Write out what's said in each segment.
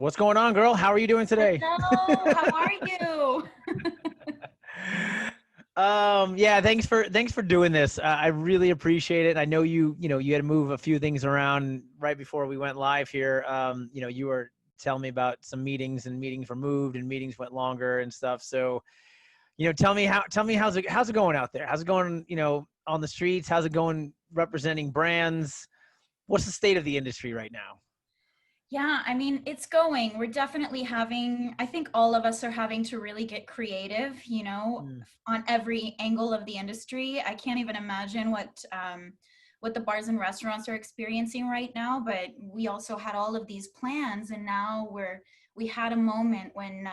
What's going on, girl? How are you doing today? Hello, how are you? Yeah, thanks for doing this. I really appreciate it. I know you had to move a few things around right before we went live here. You were telling me about some meetings, and meetings were moved and meetings went longer and stuff. So, tell me how's it going out there? How's it going, on the streets? How's it going representing brands? What's the state of the industry right now? Yeah, I mean, it's going. We're definitely I think all of us are having to really get creative, Mm. on every angle of the industry. I can't even imagine what the bars and restaurants are experiencing right now, but we also had all of these plans, and now we had a moment when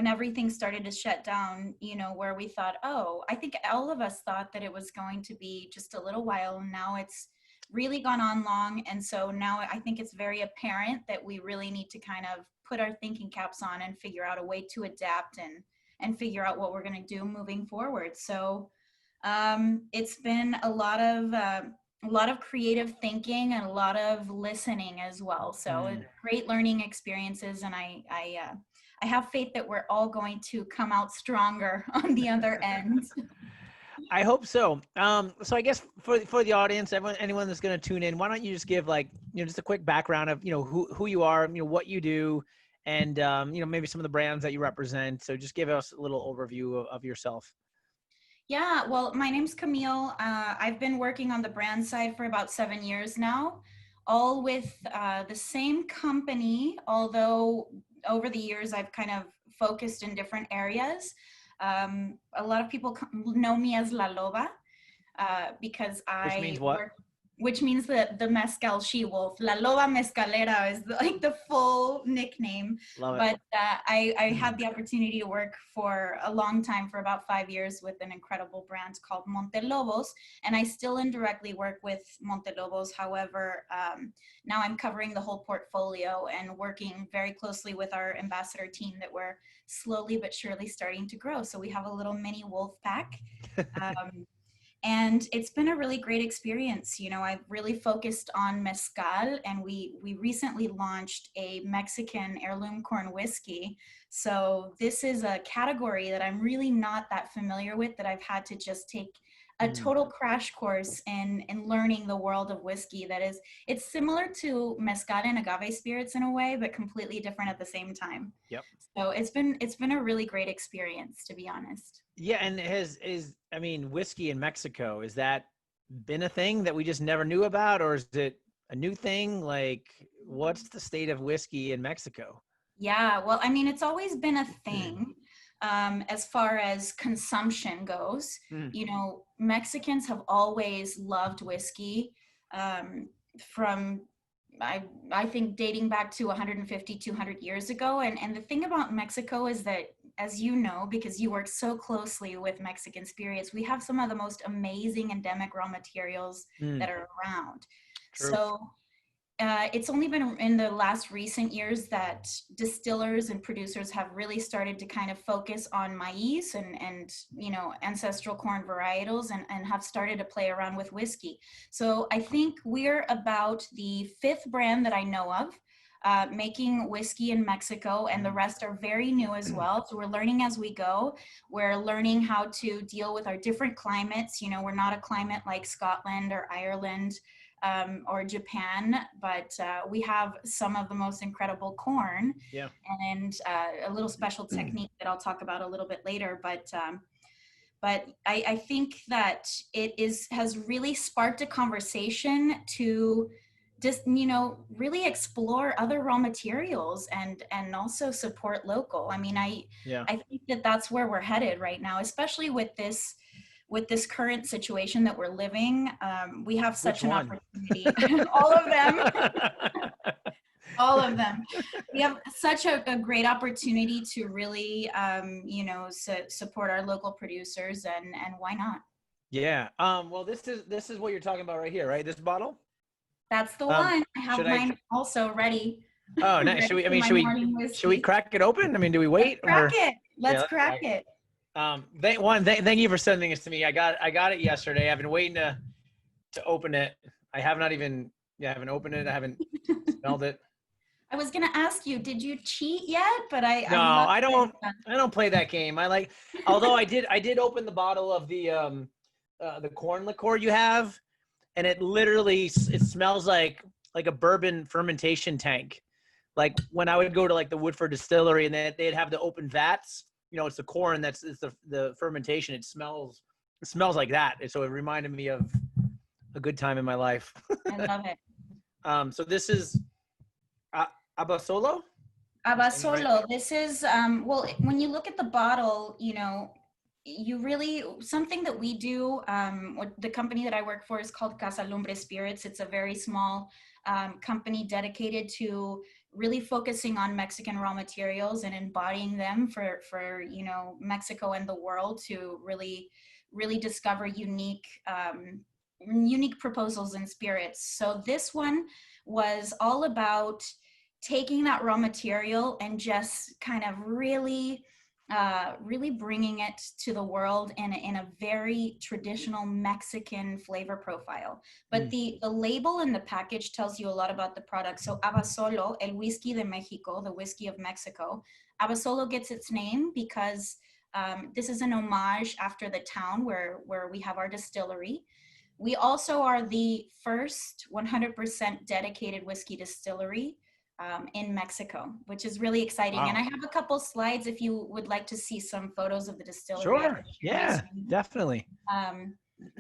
everything started to shut down, where we thought, oh, I think all of us thought that it was going to be just a little while, and now it's really gone on long. And so now I think it's very apparent that we really need to kind of put our thinking caps on and figure out a way to adapt and figure out what we're going to do moving forward. So it's been a lot of creative thinking and a lot of listening as well. So great learning experiences, and I have faith that we're all going to come out stronger on the other end. I hope so. So I guess for the audience, anyone that's going to tune in, why don't you just give just a quick background of, who you are, what you do, and, maybe some of the brands that you represent. So just give us a little overview of yourself. Yeah, well, my name's Camille. I've been working on the brand side for about 7 years now, all with the same company, although over the years I've kind of focused in different areas. A lot of people know me as La Loba because Which means I what? work, which means the mezcal she-wolf. La Loba Mezcalera is like the full nickname. Love it. But I had the opportunity to work for a long time, for about 5 years, with an incredible brand called Montelobos, and I still indirectly work with Montelobos. However, now I'm covering the whole portfolio and working very closely with our ambassador team that we're slowly but surely starting to grow. So we have a little mini wolf pack. And it's been a really great experience. I've really focused on mezcal, and we recently launched a Mexican heirloom corn whiskey. So this is a category that I'm really not that familiar with, that I've had to just take a total crash course in learning the world of whiskey. It's similar to mezcal and agave spirits in a way, but completely different at the same time. Yep. So it's been a really great experience, to be honest. Yeah. And whiskey in Mexico, is that been a thing that we just never knew about, or is it a new thing? Like, what's the state of whiskey in Mexico? Yeah, well, I mean, it's always been a thing as far as consumption goes. Mm. Mexicans have always loved whiskey from, I think, dating back to 150, 200 years ago. And the thing about Mexico is that, as you know, because you work so closely with Mexican spirits, we have some of the most amazing endemic raw materials that are around. True. So it's only been in the last recent years that distillers and producers have really started to kind of focus on maize and ancestral corn varietals, and have started to play around with whiskey. So I think we're about the 5th brand that I know of making whiskey in Mexico, and the rest are very new as well. So we're learning as we go. We're learning how to deal with our different climates. We're not a climate like Scotland or Ireland or Japan, but we have some of the most incredible corn. Yeah. And a little special technique that I'll talk about a little bit later. But I think that has really sparked a conversation to just, really explore other raw materials and also support local. I mean, I think that that's where we're headed right now, especially with this current situation that we're living. We have such an opportunity. All of them. All of them. We have such a great opportunity to really, support our local producers, and why not? Yeah. Well, this is what you're talking about right here, right? This bottle? That's the one. I have mine also ready. Oh, nice. Should we crack it open? I mean, do we wait? Let's crack it. Thank you for sending this to me. I got it yesterday. I've been waiting to open it. I haven't opened it. I haven't smelled it. I was gonna ask you, did you cheat yet? But No, I'm not. I don't play that game. Although I did open the bottle of the corn liqueur you have, and it literally, it smells like a bourbon fermentation tank. Like when I would go to like the Woodford Distillery and they'd have the open vats, it's the corn, it's the fermentation. It smells like that. And so it reminded me of a good time in my life. I love it. So this is Abasolo? Abasolo. This is well, when you look at the bottle, you really, something that we do, what the company that I work for is called Casa Spirits. It's a very small company dedicated to really focusing on Mexican raw materials and embodying them for Mexico and the world to really discover unique proposals in spirits. So this one was all about taking that raw material and just kind of really bringing it to the world in a very traditional Mexican flavor profile. But the label and the package tells you a lot about the product. So Abasolo, el whisky de Mexico, the whiskey of Mexico. Abasolo gets its name because this is an homage after the town where we have our distillery. We also are the first 100% dedicated whiskey distillery in Mexico, which is really exciting. Wow. And I have a couple slides if you would like to see some photos of the distillery. Sure. Yeah, definitely.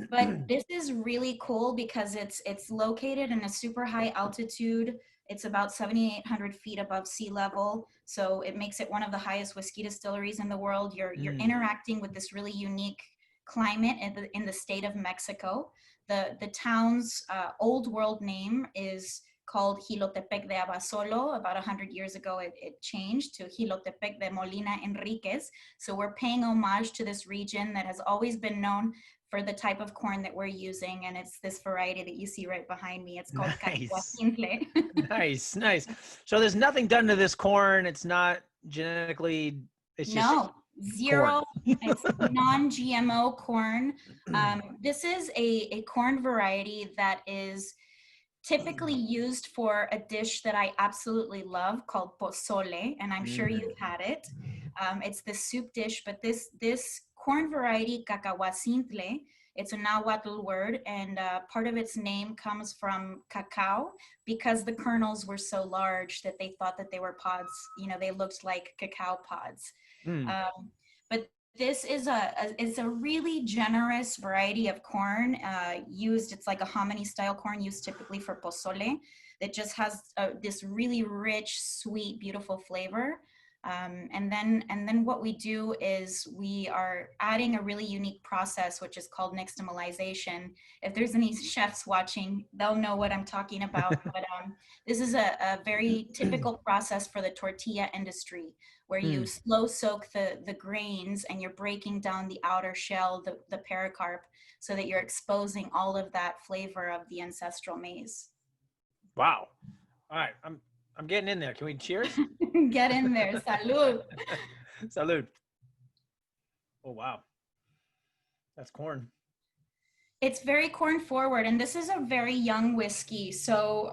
But this is really cool because it's located in a super high altitude. It's about 7,800 feet above sea level. So it makes it one of the highest whiskey distilleries in the world. You're interacting with this really unique climate in the state of Mexico. The town's old world name is called Jilotepec de Abasolo. About 100 years ago, it changed to Jilotepec de Molina Enriquez. So we're paying homage to this region that has always been known for the type of corn that we're using. And it's this variety that you see right behind me. It's called Cancun. Nice. So there's nothing done to this corn. It's not genetically, it's just zero. It's non-GMO corn. This is a corn variety that is typically used for a dish that I absolutely love called pozole, and I'm sure you've had it. It's the soup dish, but this corn variety, cacahuacintle, it's a Nahuatl word, and part of its name comes from cacao because the kernels were so large that they thought that they were pods. They looked like cacao pods. But this is it's a really generous variety of corn used. It's like a hominy style corn used typically for pozole that just has this really rich, sweet, beautiful flavor. And then what we do is we are adding a really unique process, which is called Nixtamalization. If there's any chefs watching, they'll know what I'm talking about. But this is a very typical process for the tortilla industry, where you slow soak the grains and you're breaking down the outer shell, the pericarp, so that you're exposing all of that flavor of the ancestral maize. Wow. All right. I'm getting in there. Can we cheers? Get in there. Salud. Salud. Oh, wow. That's corn. It's very corn forward. And this is a very young whiskey. So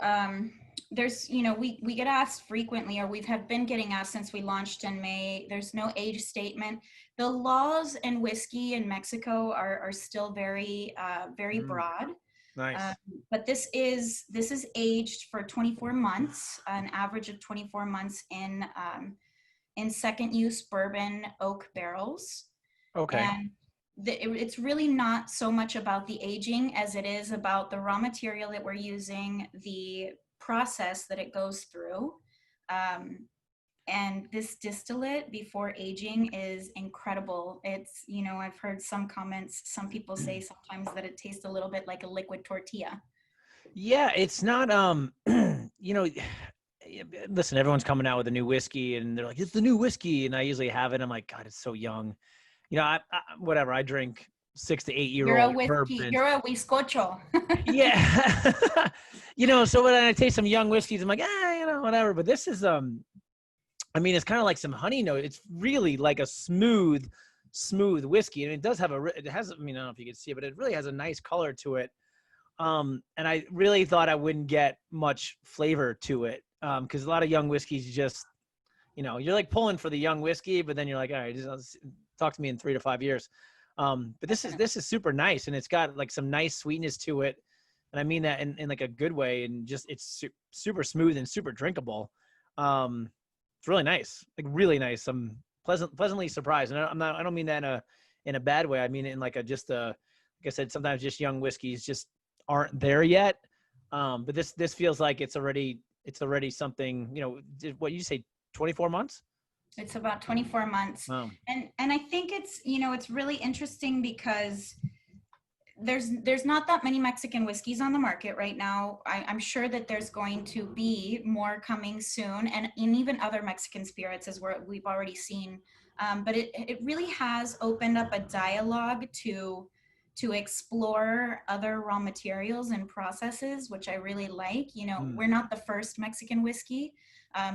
there's, we get asked frequently, or we have been getting asked since we launched in May. There's no age statement. The laws in whiskey in Mexico are still very, very broad. Nice. But this is aged for 24 months, an average of 24 months in second use bourbon oak barrels. Okay. And it's really not so much about the aging as it is about the raw material that we're using, the process that it goes through. And this distillate before aging is incredible. It's, I've heard some comments, some people say sometimes that it tastes a little bit like a liquid tortilla. Yeah, it's not, listen, everyone's coming out with a new whiskey and they're like, it's the new whiskey. And I usually have it. I'm like, God, it's so young. Whatever, I drink 6 to 8 year old bourbon. You're a whiskocho. Yeah. So when I taste some young whiskeys, I'm like, whatever. But this is, it's kind of like some honey note. It's really like a smooth whiskey. And it does have I don't know if you can see it, but it really has a nice color to it. And I really thought I wouldn't get much flavor to it. Because a lot of young whiskeys just, you're like pulling for the young whiskey, but then you're like, all right, just talk to me in 3 to 5 years. But this is super nice, and it's got like some nice sweetness to it, and I mean that in like a good way, and just it's super smooth and super drinkable. It's really nice, like really nice. I'm pleasantly surprised, and I don't mean that in a bad way. I mean it in like like I said, sometimes just young whiskeys just aren't there yet. But this feels like it's already something. What you say, 24 months? It's about 24 months. Wow. And I think it's, it's really interesting because there's not that many Mexican whiskeys on the market right now. I'm sure that there's going to be more coming soon, and even other Mexican spirits as we've already seen. But it really has opened up a dialogue to explore other raw materials and processes, which I really like. We're not the first Mexican whiskey.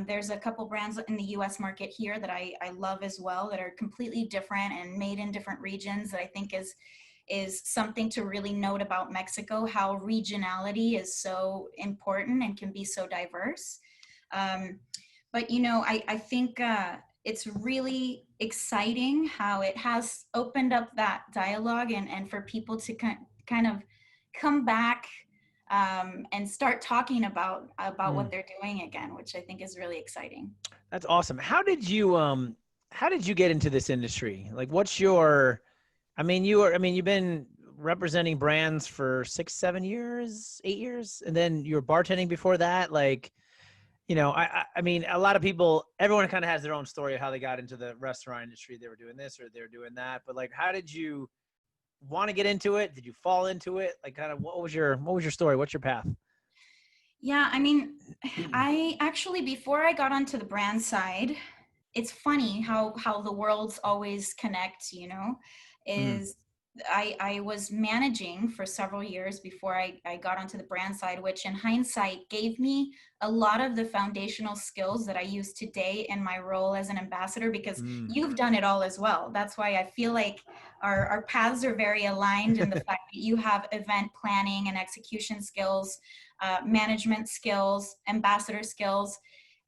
There's a couple brands in the US market here that I love as well, that are completely different and made in different regions, that I think is something to really note about Mexico, how regionality is so important and can be so diverse. But I think it's really exciting how it has opened up that dialogue, and for people to kind of come back and start talking about what they're doing again, which I think is really exciting. That's awesome. How did you get into this industry? Like, what's your, you've been representing brands for 6, 7 years, 8 years, and then you were bartending before that. Like, I mean, a lot of people, everyone kind of has their own story of how they got into the restaurant industry. They were doing this or they were doing that. But like, how did you want to get into it? Did you fall into it? Like, kind of, what was your story? What's your path? Yeah, I mean, I actually, before I got onto the brand side, it's funny how the worlds always connect, is I was managing for several years before I got onto the brand side, which in hindsight gave me a lot of the foundational skills that I use today in my role as an ambassador, because you've done it all as well. That's why I feel like our paths are very aligned in the fact that you have event planning and execution skills, management skills, ambassador skills.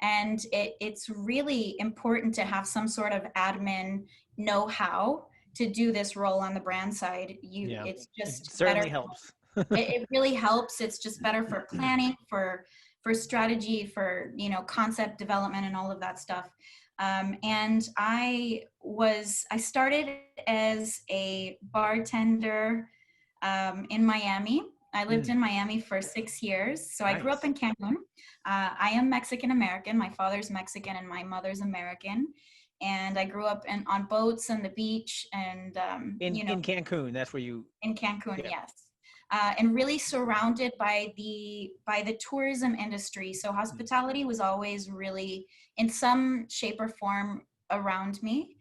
And it's really important to have some sort of admin know-how to do this role on the brand side. It's just it certainly better. Helps. It really helps. It's just better for planning, for strategy, for concept development, and all of that stuff. And I started as a bartender in Miami. I lived in Miami for 6 years. So nice. I grew up in Cancun. I am Mexican American. My father's Mexican and my mother's American. And I grew up on boats and the beach, and in Cancun. That's where you. In Cancun, yeah. Yes. And really surrounded by the tourism industry. So hospitality was always really, in some shape or form, around me.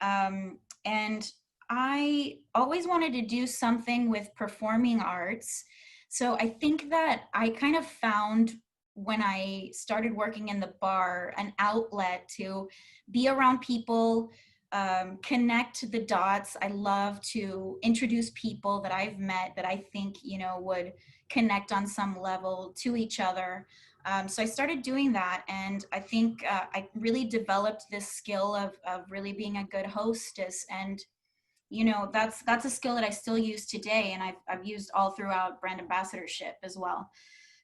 And I always wanted to do something with performing arts. So I think that I kind of found, when I started working in the bar, an outlet to be around people, connect the dots. I love to introduce people that I've met that I think, would connect on some level to each other. So I started doing that. And I think I really developed this skill of really being a good hostess. And, that's a skill that I still use today. And I've used all throughout brand ambassadorship as well.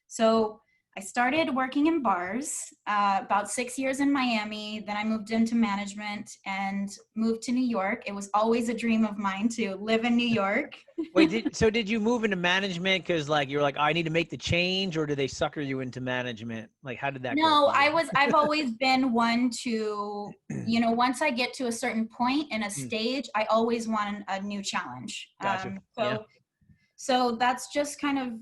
So I started working in bars, about 6 years in Miami. Then I moved into management and moved to New York. It was always a dream of mine to live in New York. Wait, did you move into management because like you're like, I need to make the change, or did they sucker you into management? Like, how did that go? No, I've always been one to, once I get to a certain point in a stage, I always want a new challenge. Gotcha. So that's just kind of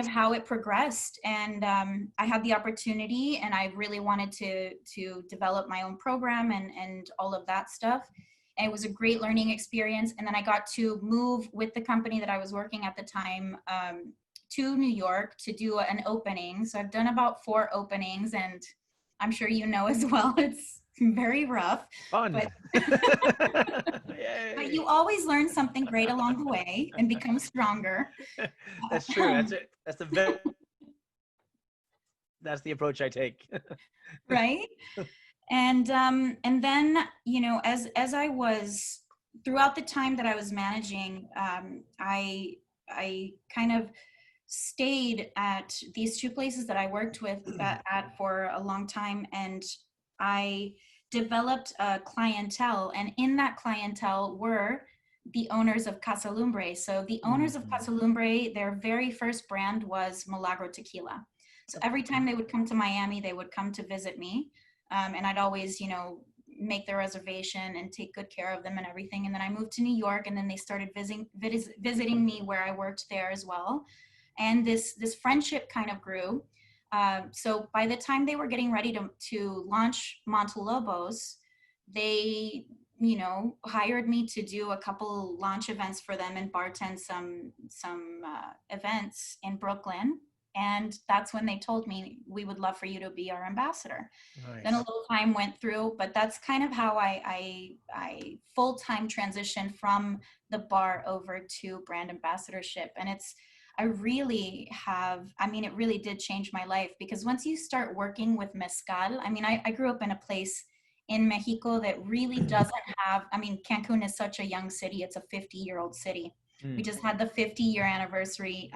how it progressed. And I had the opportunity, and I really wanted to develop my own program and all of that stuff. And it was a great learning experience. And then I got to move with the company that I was working at the time to New York to do an opening. So I've done about 4 openings, and I'm sure as well, it's very rough. Fun. But you always learn something great along the way and become stronger. That's true. that's the approach I take. Right. And then, you know, as I was throughout the time that I was managing, I kind of stayed at these two places that I worked with at for a long time, and I developed a clientele, and in that clientele were the owners of Casa Lumbre. So the owners of Casa Lumbre, their very first brand was Milagro Tequila. So every time they would come to Miami, they would come to visit me. And I'd always, you know, make their reservation and take good care of them and everything. And then I moved to New York, and then they started visiting me where I worked there as well. And this friendship kind of grew. So by the time they were getting ready to launch Montelobos, they, you know, hired me to do a couple launch events for them and bartend some events in Brooklyn. And that's when they told me, we would love for you to be our ambassador. Nice. Then a little time went through, but that's kind of how I full-time transitioned from the bar over to brand ambassadorship. And I really have, I mean, it really did change my life, because once you start working with mezcal, I mean, I grew up in a place in Mexico that really doesn't have, I mean, Cancun is such a young city. It's a 50-year-old city. We just had the 50-year anniversary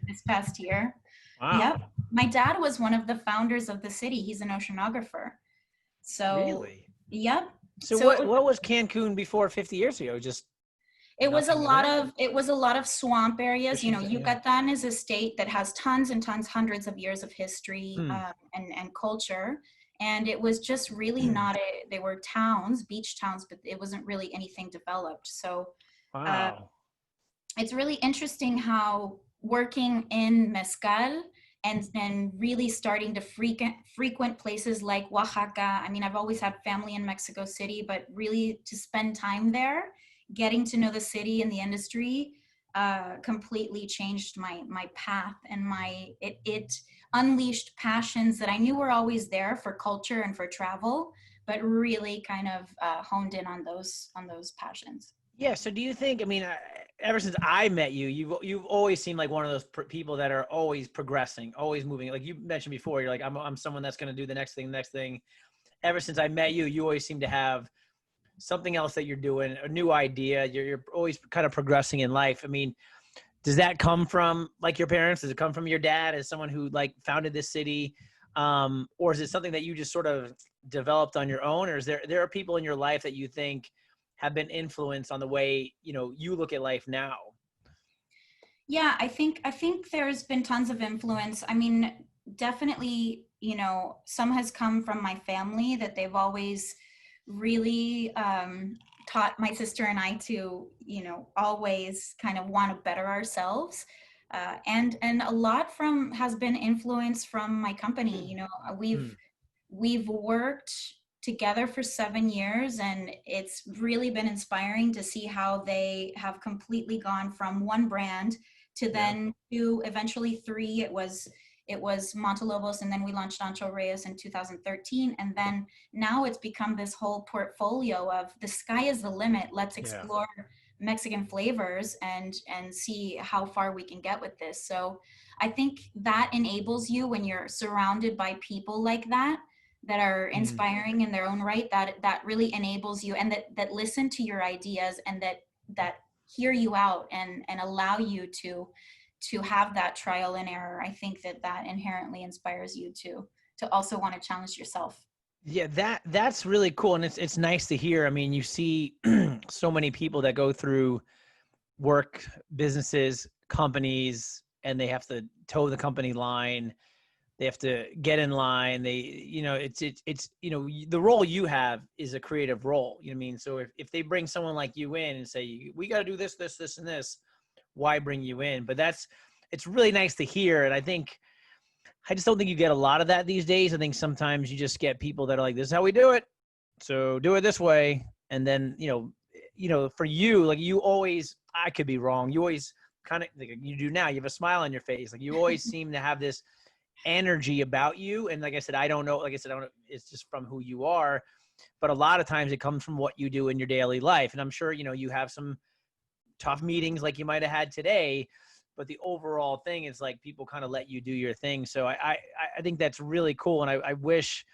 this past year. Wow. Yep. My dad was one of the founders of the city. He's an oceanographer. So, really? Yep. So what was Cancun before 50 years ago? Just it was a lot of swamp areas. You know, Yucatan is a state that has tons and tons, hundreds of years of history and culture. And it was just really not they were towns, beach towns, but it wasn't really anything developed. So wow. It's really interesting how working in mezcal and really starting to frequent places like Oaxaca. I mean, I've always had family in Mexico City, but really to spend time there, getting to know the city and the industry, completely changed my path, and it unleashed passions that I knew were always there for culture and for travel, but really kind of honed in on those passions. Yeah. So do you think, I mean, ever since I met you, you've always seemed like one of those people that are always progressing, always moving. Like you mentioned before, you're like, I'm someone that's going to do the next thing. Ever since I met you, you always seem to have something else that you're doing, a new idea. You're always kind of progressing in life. I mean, does that come from like your parents? Does it come from your dad as someone who like founded this city? Or is it something that you just sort of developed on your own? Or is there are people in your life that you think have been influenced on the way, you know, you look at life now? Yeah, I think there's been tons of influence. I mean, definitely, you know, some has come from my family, that they've always really taught my sister and I to, you know, always kind of want to better ourselves. And a lot has been influence from my company. You know, we've worked together for 7 years, and it's really been inspiring to see how they have completely gone from one brand to then to eventually 3. It was Montelobos, and then we launched Ancho Reyes in 2013, and then now it's become this whole portfolio of the sky is the limit. Let's explore Mexican flavors and see how far we can get with this. So I think that enables you, when you're surrounded by people like that are inspiring in their own right, that really enables you, and that listen to your ideas, and that hear you out and allow you to have that trial and error. I think that inherently inspires you to also want to challenge yourself. Yeah, that's really cool. And it's nice to hear. I mean, you see so many people that go through work, businesses, companies, and they have to toe the company line. They have to get in line. It's you know, the role you have is a creative role. You know what I mean? So if they bring someone like you in and say, we got to do this, and this, why bring you in? But it's really nice to hear. And I just don't think you get a lot of that these days. I think sometimes you just get people that are like, this is how we do it, so do it this way. And then, you know, for you, like you always, I could be wrong, you always kind of, like you do now, you have a smile on your face. Like you always seem to have this energy about you. And like I said, I don't know, it's just from who you are. But a lot of times it comes from what you do in your daily life. And I'm sure, you know, you have some tough meetings like you might have had today, but the overall thing is like people kind of let you do your thing. So I think that's really cool. And I wish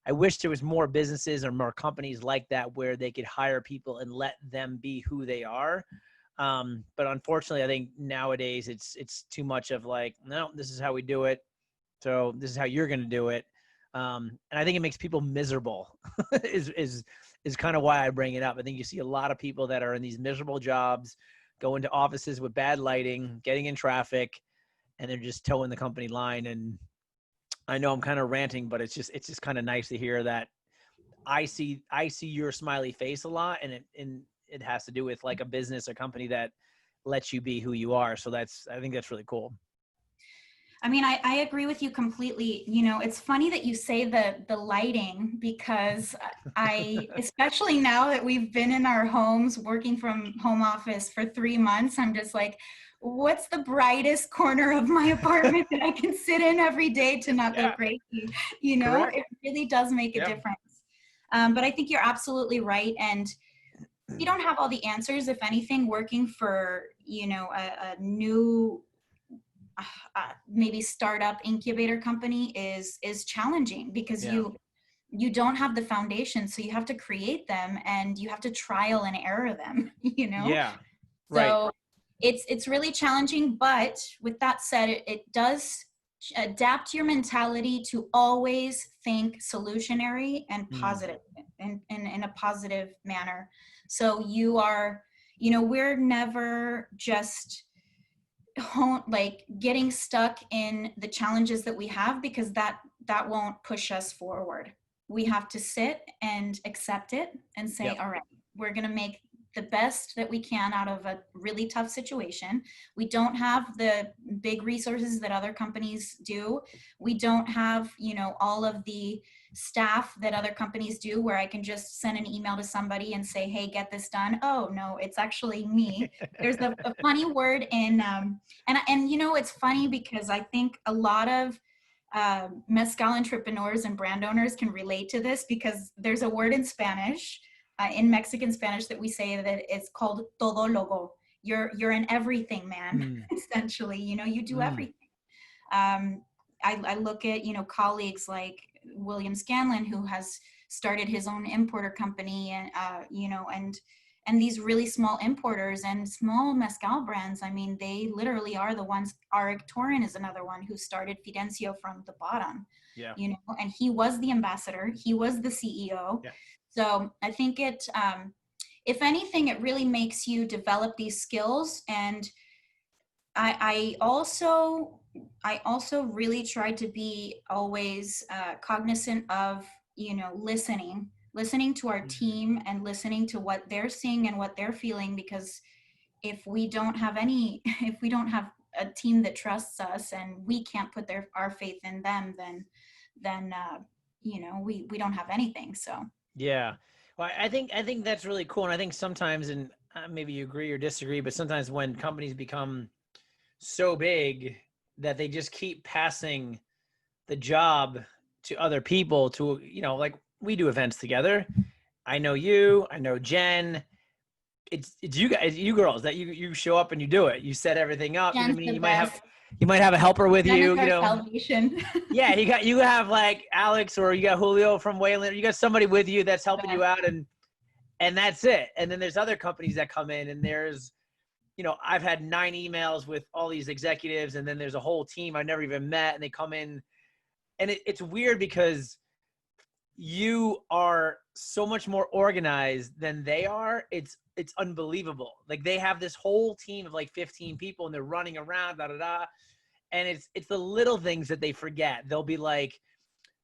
there was more businesses or more companies like that where they could hire people and let them be who they are. But unfortunately, I think nowadays it's too much of like, no, this is how we do it. So this is how you're going to do it. And I think it makes people miserable is kind of why I bring it up. I think you see a lot of people that are in these miserable jobs, go into offices with bad lighting, getting in traffic, and they're just towing the company line. And I know I'm kind of ranting, but it's just kind of nice to hear that I see your smiley face a lot, and it has to do with like a business or company that lets you be who you are. So I think that's really cool. I mean, I agree with you completely. You know, it's funny that you say the lighting, because especially now that we've been in our homes working from home office for 3 months, I'm just like, what's the brightest corner of my apartment that I can sit in every day to not go crazy? You know, Correct. It really does make a difference. But I think you're absolutely right. And you don't have all the answers. If anything, working for, you know, a new maybe startup incubator company is challenging, because you don't have the foundation, so you have to create them and you have to trial and error them, you know? Yeah, right. So it's really challenging, but with that said, it does adapt your mentality to always think solutionary and positive in a positive manner. So you are, you know, we're never just like getting stuck in the challenges that we have, because that won't push us forward. We have to sit and accept it and say, all right, we're going to make the best that we can out of a really tough situation. We don't have the big resources that other companies do. We don't have, you know, all of the staff that other companies do, where I can just send an email to somebody and say, hey, get this done. Oh no, it's actually me. There's a funny word in, and you know, it's funny because I think a lot of mezcal entrepreneurs and brand owners can relate to this, because there's a word in Spanish, in Mexican Spanish, that we say that it's called todo logo. You're an everything man, essentially. You know, you do everything. I look at, you know, colleagues like William Scanlon, who has started his own importer company, and you know, and these really small importers and small mezcal brands. I mean, they literally are the ones. Arik Torin is another one who started Fidencio from the bottom. Yeah. You know, and he was the ambassador. He was the CEO. Yeah. So I think it, if anything, it really makes you develop these skills. And I also really try to be always cognizant of, you know, listening to our team and listening to what they're seeing and what they're feeling, because if we don't have a team that trusts us and we can't put our faith in them, then you know, we don't have anything. So yeah, well, I think that's really cool. And I think sometimes, and maybe you agree or disagree, but sometimes when companies become so big that they just keep passing the job to other people, to, you know, like we do events together. I know you, I know Jen. It's you guys, you girls, that you show up and you do it. You set everything up. You know what I mean? You might have a helper with you, you know. Salvation. Yeah, you have like Alex, or you got Julio from Wayland. You got somebody with you that's helping you out, and that's it. And then there's other companies that come in, and there's, you know, I've had 9 emails with all these executives, and then there's a whole team I've never even met, and they come in, and it's weird because you are so much more organized than they are. It's unbelievable. Like, they have this whole team of like 15 people, and they're running around, and it's the little things that they forget. They'll be like,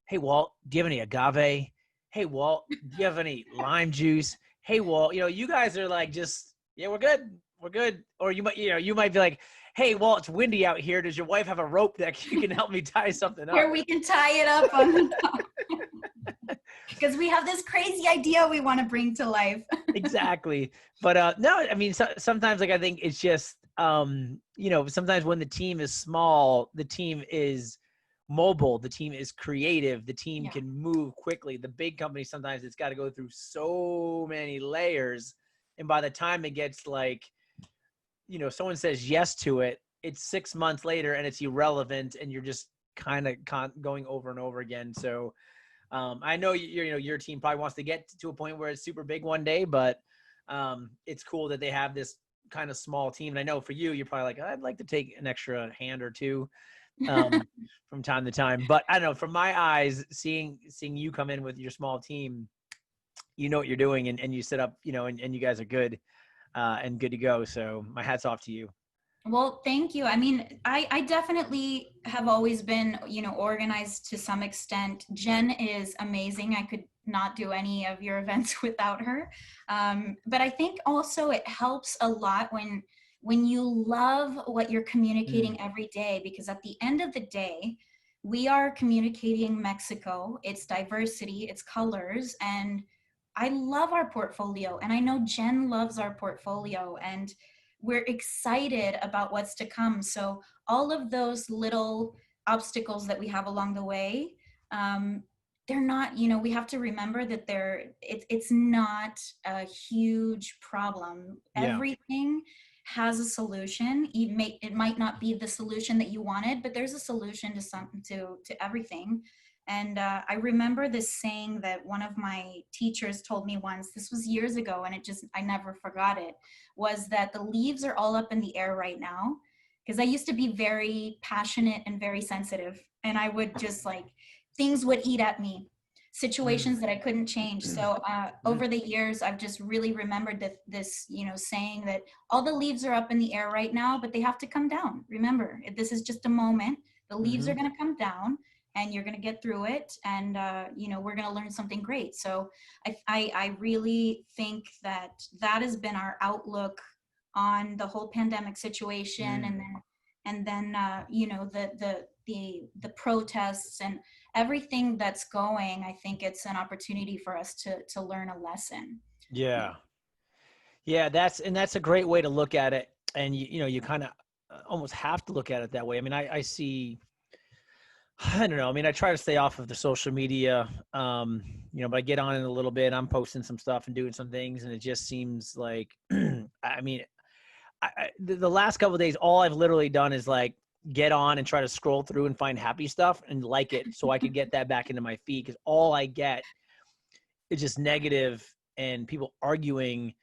hey, Walt, do you have any agave? Hey, Walt, do you have any lime juice? Hey, Walt, you know, you guys are like, just, yeah, we're good. Or you might be like, hey, Walt, it's windy out here. Does your wife have a rope that you can help me tie something up? Where we can tie it up on the top. Because we have this crazy idea we want to bring to life. Exactly. But no, I mean, sometimes, like, I think it's just, you know, sometimes when the team is small, the team is mobile, the team is creative, the team can move quickly. The big company, sometimes it's got to go through so many layers. And by the time it gets like, you know, someone says yes to it, it's 6 months later and it's irrelevant, and you're just kind of going over and over again. So I know your team probably wants to get to a point where it's super big one day, but it's cool that they have this kind of small team. And I know for you, you're probably like, I'd like to take an extra hand or two from time to time. But I don't know, from my eyes, seeing you come in with your small team, you know what you're doing, and you set up, and you guys are good and good to go. So my hat's off to you. Well, thank you. I mean, I definitely have always been, organized to some extent. Jen is amazing. I could not do any of your events without her. But I think also it helps a lot when you love what you're communicating every day, because at the end of the day, we are communicating Mexico, its diversity, its colors, and I love our portfolio. And I know Jen loves our portfolio, and we're excited about what's to come. So all of those little obstacles that we have along the way, they're not, we have to remember that it's not a huge problem. Yeah. Everything has a solution. It might not be the solution that you wanted, but there's a solution to everything. And I remember this saying that one of my teachers told me once. This was years ago, and I never forgot it, was that the leaves are all up in the air right now. Because I used to be very passionate and very sensitive, and I would just things would eat at me, situations that I couldn't change. So over the years, I've just really remembered this saying that all the leaves are up in the air right now, but they have to come down. Remember, this is just a moment. The leaves are going to come down, and you're going to get through it, and we're going to learn something great. So I really think that has been our outlook on the whole pandemic situation, and then the protests and everything that's going. I think it's an opportunity for us to learn a lesson. Yeah, that's a great way to look at it, and you kind of almost have to look at it that way. I mean, I see, I don't know. I mean, I try to stay off of the social media, but I get on it a little bit. I'm posting some stuff and doing some things, and it just seems like, I mean, the last couple of days, all I've literally done is get on and try to scroll through and find happy stuff and like it, so I can get that back into my feed, because all I get is just negative and people arguing,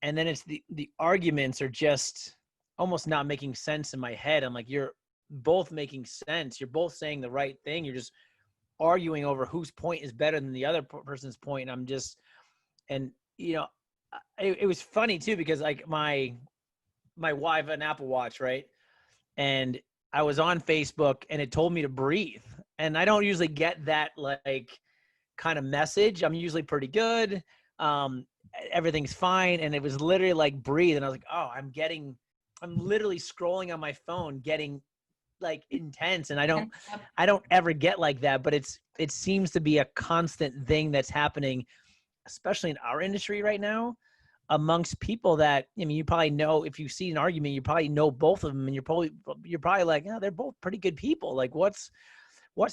and then it's the arguments are just almost not making sense in my head. I'm like, you're both making sense. You're both saying the right thing. You're just arguing over whose point is better than the other person's point. And it was funny too, because my wife an Apple Watch, right? And I was on Facebook and it told me to breathe. And I don't usually get that kind of message. I'm usually pretty good. Everything's fine. And it was literally breathe. And I was like, oh, I'm literally scrolling on my phone, getting intense. And I don't ever get like that, but it seems to be a constant thing that's happening, especially in our industry right now, amongst people that, I mean, you probably know, if you see an argument, you probably know both of them, and you're probably like, yeah, they're both pretty good people. Like what's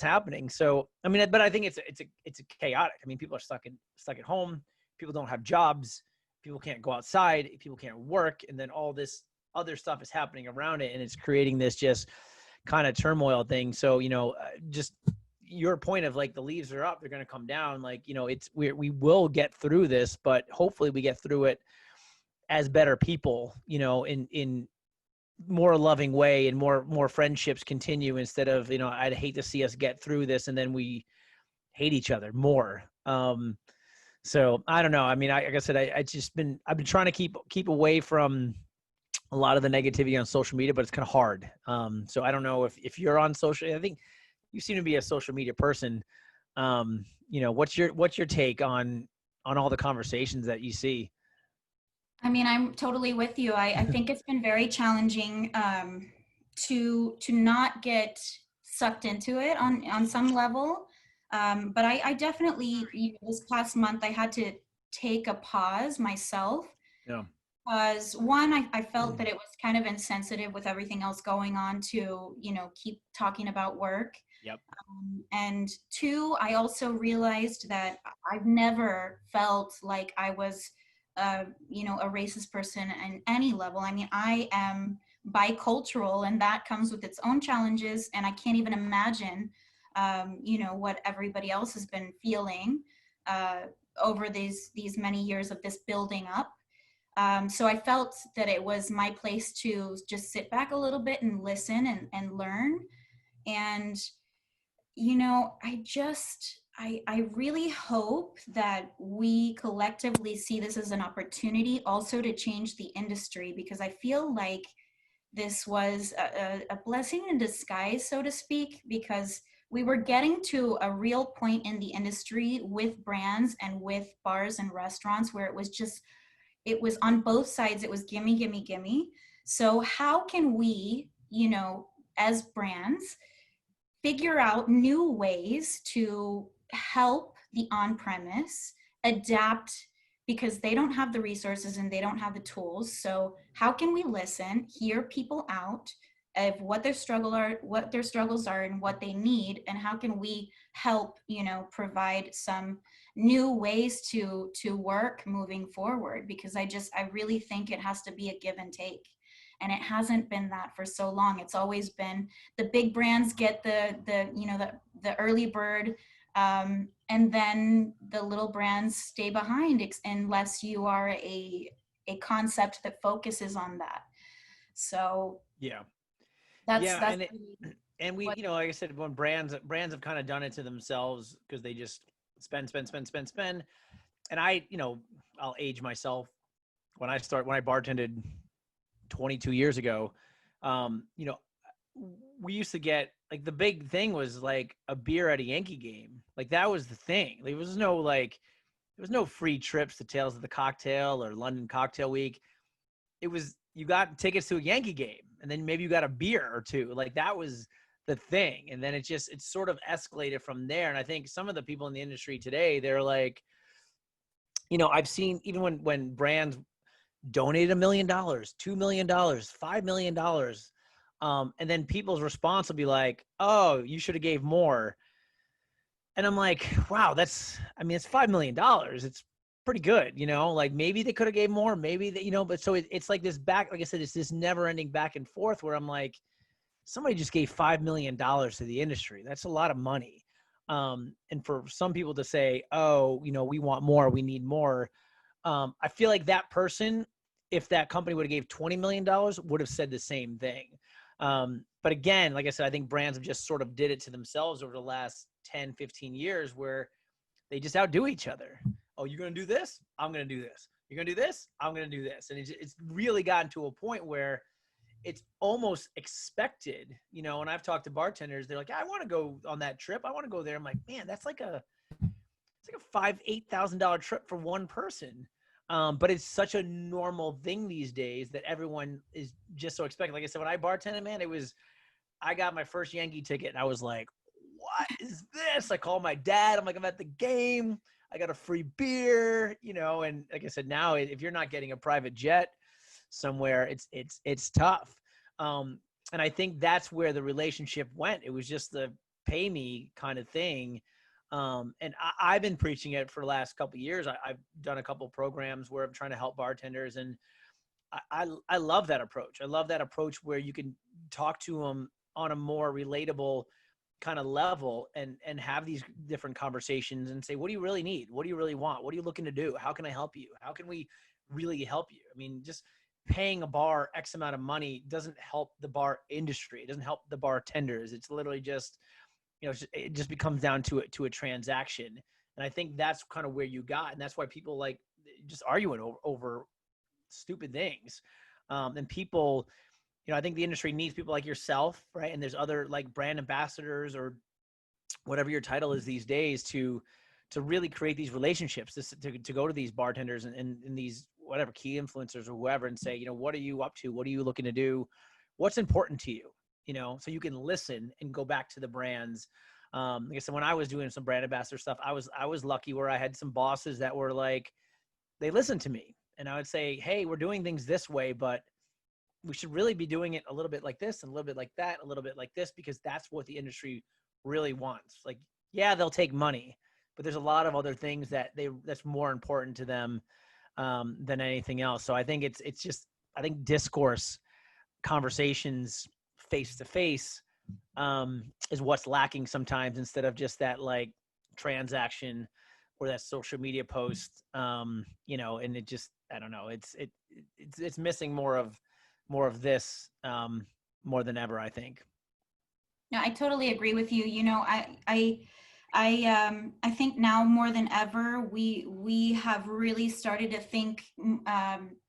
happening? So, I mean, but I think it's a chaotic. I mean, people are stuck at home. People don't have jobs. People can't go outside. People can't work. And then all this other stuff is happening around it. And it's creating this just kind of turmoil thing. So, just your point of the leaves are up, they're going to come down. We will get through this, but hopefully we get through it as better people, in more loving way, and more friendships continue, instead of, I'd hate to see us get through this and then we hate each other more. So I don't know. I mean, like I said, I've been trying to keep away from a lot of the negativity on social media, but it's kind of hard. So I don't know if you're on social. I think you seem to be a social media person. What's your take on all the conversations that you see? I mean, I'm totally with you. I think it's been very challenging to not get sucked into it on some level. But I definitely, this past month, I had to take a pause myself. Yeah. Because one, I felt that it was kind of insensitive with everything else going on to, keep talking about work. Yep. And two, I also realized that I've never felt like I was, a racist person in any level. I mean, I am bicultural, and that comes with its own challenges. And I can't even imagine, you know, what everybody else has been feeling over these many years of this building up. So I felt that it was my place to just sit back a little bit and listen and learn. And, you know, I really hope that we collectively see this as an opportunity also to change the industry, because I feel like this was a blessing in disguise, so to speak, because we were getting to a real point in the industry with brands and with bars and restaurants where it was on both sides. It was gimme, gimme, gimme. So how can we, you know, as brands, figure out new ways to help the on-premise adapt, because they don't have the resources and they don't have the tools. So how can we listen, hear people out of what their struggles are and what they need, and how can we help, you know, provide some new ways to work moving forward? Because I really think it has to be a give and take, and it hasn't been that for so long. It's always been the big brands get the you know, the early bird, and then the little brands stay behind, unless you are a concept that focuses on that. So Yeah. that's Yeah. And really and we, what. you know, like I said, when brands have kind of done it to themselves because they just spend, spend, spend, spend, spend. And I, you know, I'll age myself. When I bartended 22 years ago, you know, we used to get, like, the big thing was like a beer at a Yankee game. Like, that was the thing. There was no free trips to Tales of the Cocktail or London Cocktail Week. It was, you got tickets to a Yankee game, and then maybe you got a beer or two. Like, that was the thing. And then it's sort of escalated from there. And I think some of the people in the industry today, they're like, you know, I've seen even when brands donate $1 million, $2 million, $5 million. And then people's response will be like, oh, you should have gave more. And I'm like, wow, it's $5 million. It's pretty good, you know, like maybe they could have gave more, maybe that, you know, but so it's like this like I said, it's this never ending back and forth where I'm like, somebody just gave $5 million to the industry. That's a lot of money. And for some people to say, oh, you know, we want more, we need more. I feel like that person, if that company would have gave $20 million, would have said the same thing. But again, like I said, I think brands have just sort of did it to themselves over the last 10, 15 years where they just outdo each other. Oh, you're going to do this? I'm going to do this. You're going to do this? I'm going to do this. And it's really gotten to a point where it's almost expected, you know, and I've talked to bartenders, they're like, I want to go on that trip. I want to go there. I'm like, man, it's like a $5,000-$8,000 trip for one person. But it's such a normal thing these days that everyone is just so expected. Like I said, when I bartended, man, I got my first Yankee ticket and I was like, what is this? I called my dad. I'm like, I'm at the game. I got a free beer, you know? And like I said, now if you're not getting a private jet somewhere, it's tough. And I think that's where the relationship went. It was just the pay me kind of thing. And I've been preaching it for the last couple of years. I've done a couple of programs where I'm trying to help bartenders, and I love that approach. I love that approach where you can talk to them on a more relatable kind of level and have these different conversations and say, what do you really need? What do you really want? What are you looking to do? How can I help you? How can we really help you? I mean, just paying a bar X amount of money doesn't help the bar industry. It doesn't help the bartenders. It's literally just, you know, it just becomes down to a transaction. And I think that's kind of where you got, and that's why people like just arguing over stupid things. And people, you know, I think the industry needs people like yourself, right? And there's other like brand ambassadors or whatever your title is these days to really create these relationships, to go to these bartenders and these whatever key influencers or whoever and say, you know, what are you up to? What are you looking to do? What's important to you? You know, so you can listen and go back to the brands. Like I said, when I was doing some brand ambassador stuff, I was lucky where I had some bosses that were like, they listened to me, and I would say, hey, we're doing things this way, but we should really be doing it a little bit like this and a little bit like that, a little bit like this, because that's what the industry really wants. Like, yeah, they'll take money, but there's a lot of other things that's more important to them than anything else. So I think it's just, I think discourse conversations face to face is what's lacking sometimes, instead of just that like transaction or that social media post. You know, and it just, I don't know, it's missing more of this more than ever, I think. No, I totally agree with you. You know, I think now more than ever, we have really started to think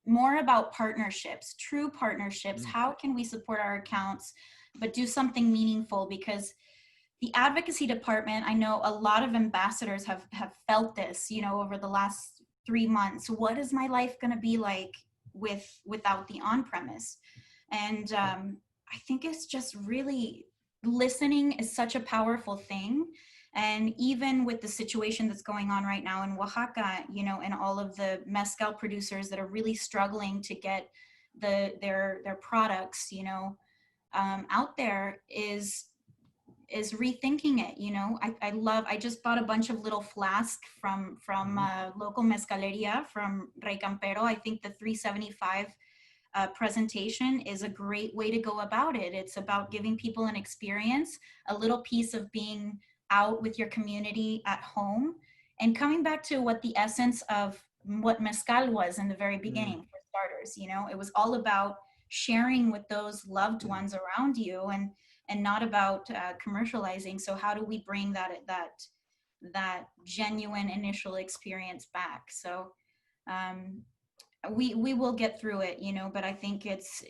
more about partnerships, true partnerships. How can we support our accounts, but do something meaningful? Because the advocacy department, I know a lot of ambassadors have felt this, you know, over the last 3 months. What is my life going to be like without the on-premise? And I think it's just really, listening is such a powerful thing. And even with the situation that's going on right now in Oaxaca, you know, and all of the mezcal producers that are really struggling to get their products, you know, out there, is rethinking it. You know, I just bought a bunch of little flasks from local mezcaleria from Rey Campero. I think the 375 presentation is a great way to go about it. It's about giving people an experience, a little piece of being out with your community at home, and coming back to what the essence of what mezcal was in the very beginning. For starters, you know, it was all about sharing with those loved ones around you, and not about commercializing. So how do we bring that genuine initial experience back? So we will get through it, you know, but I think it's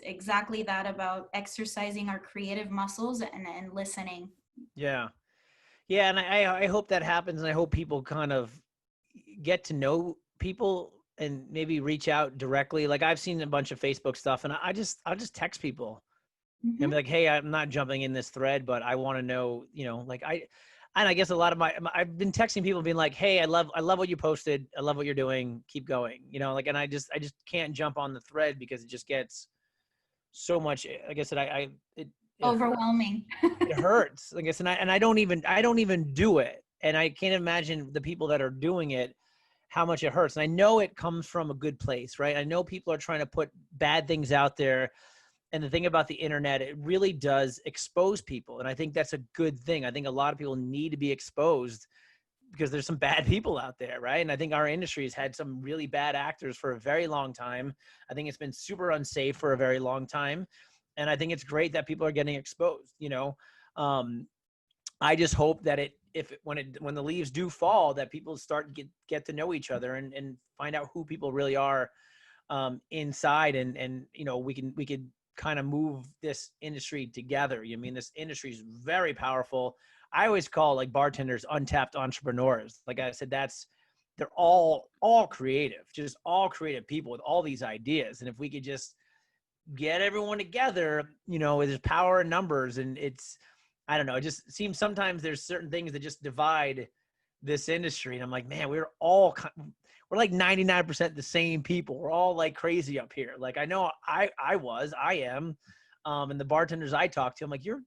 exactly that, about exercising our creative muscles and listening. Yeah. Yeah, and I hope that happens, and I hope people kind of get to know people and maybe reach out directly. Like I've seen a bunch of Facebook stuff, and I'll just text people and be like, "Hey, I'm not jumping in this thread, but I want to know, you know, like and I guess a lot of I've been texting people being like, "Hey, I love what you posted. I love what you're doing. Keep going." You know, like, and I just can't jump on the thread because it just gets so much. Like I said, it Overwhelming. it hurts. Like I said, and I don't even do it, and I can't imagine the people that are doing it, how much it hurts. And I know it comes from a good place, right? I know people are trying to put bad things out there. And the thing about the internet, it really does expose people. And I think that's a good thing. I think a lot of people need to be exposed because there's some bad people out there, right? And I think our industry has had some really bad actors for a very long time. I think it's been super unsafe for a very long time. And I think it's great that people are getting exposed, you know? I just hope that when the leaves do fall, that people start get to know each other and find out who people really are inside. And, you know, we could kind of move this industry together. You mean, this industry is very powerful. I always call like bartenders untapped entrepreneurs. Like I said, they're all creative, just all creative people with all these ideas. And if we could just get everyone together, you know, there's power in numbers. And I don't know, it just seems sometimes there's certain things that just divide this industry. And I'm like, man, we're like 99% the same people. We're all like crazy up here. Like I know I am. And the bartenders I talk to, I'm like, you're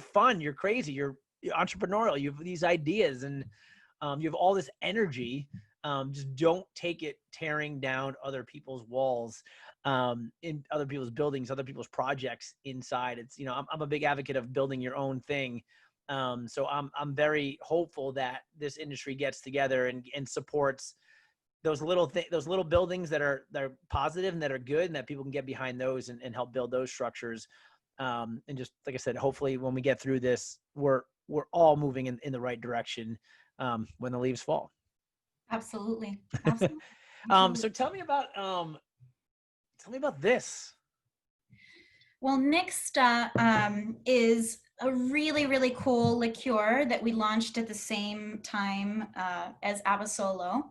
fun. You're crazy. You're entrepreneurial. You have these ideas, and you have all this energy. Just don't take it tearing down other people's walls, in other people's buildings, other people's projects inside. It's, you know, I'm a big advocate of building your own thing. So I'm very hopeful that this industry gets together and supports those little buildings that are positive and that are good, and that people can get behind those and help build those structures. And just like I said, hopefully when we get through this, we're all moving in the right direction when the leaves fall. Absolutely. Absolutely. So tell me about this. Well, Nixta is a really, really cool liqueur that we launched at the same time as Abasolo.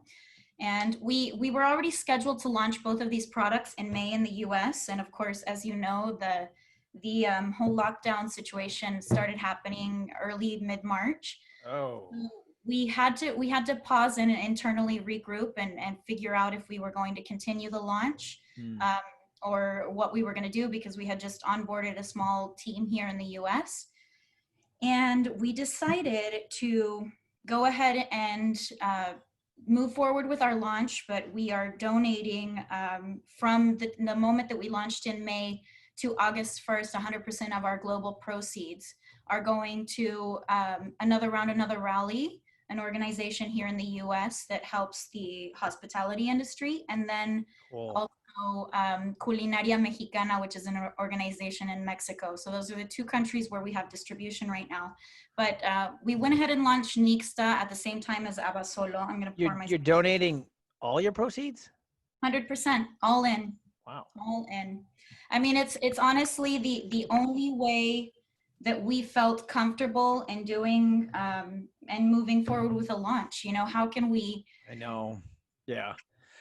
And we were already scheduled to launch both of these products in May in the US. And of course, as you know, the whole lockdown situation started happening early mid-March. Oh. We had to pause and internally regroup and figure out if we were going to continue the launch. Or what we were going to do, because we had just onboarded a small team here in the US. And we decided to go ahead and move forward with our launch, but we are donating from the moment that we launched in May to August 1st, 100% of our global proceeds are going to Another Rally, an organization here in the US that helps the hospitality industry. And then Cool. also Culinaria Mexicana, which is an organization in Mexico. So those are the two countries where we have distribution right now. But we went ahead and launched Nixta at the same time as Abasolo. I'm going to pour You're donating all your proceeds? 100%, all in. Wow. All in. I mean, it's honestly the only way that we felt comfortable in doing and moving forward with a launch. You know, how can we? I know. Yeah.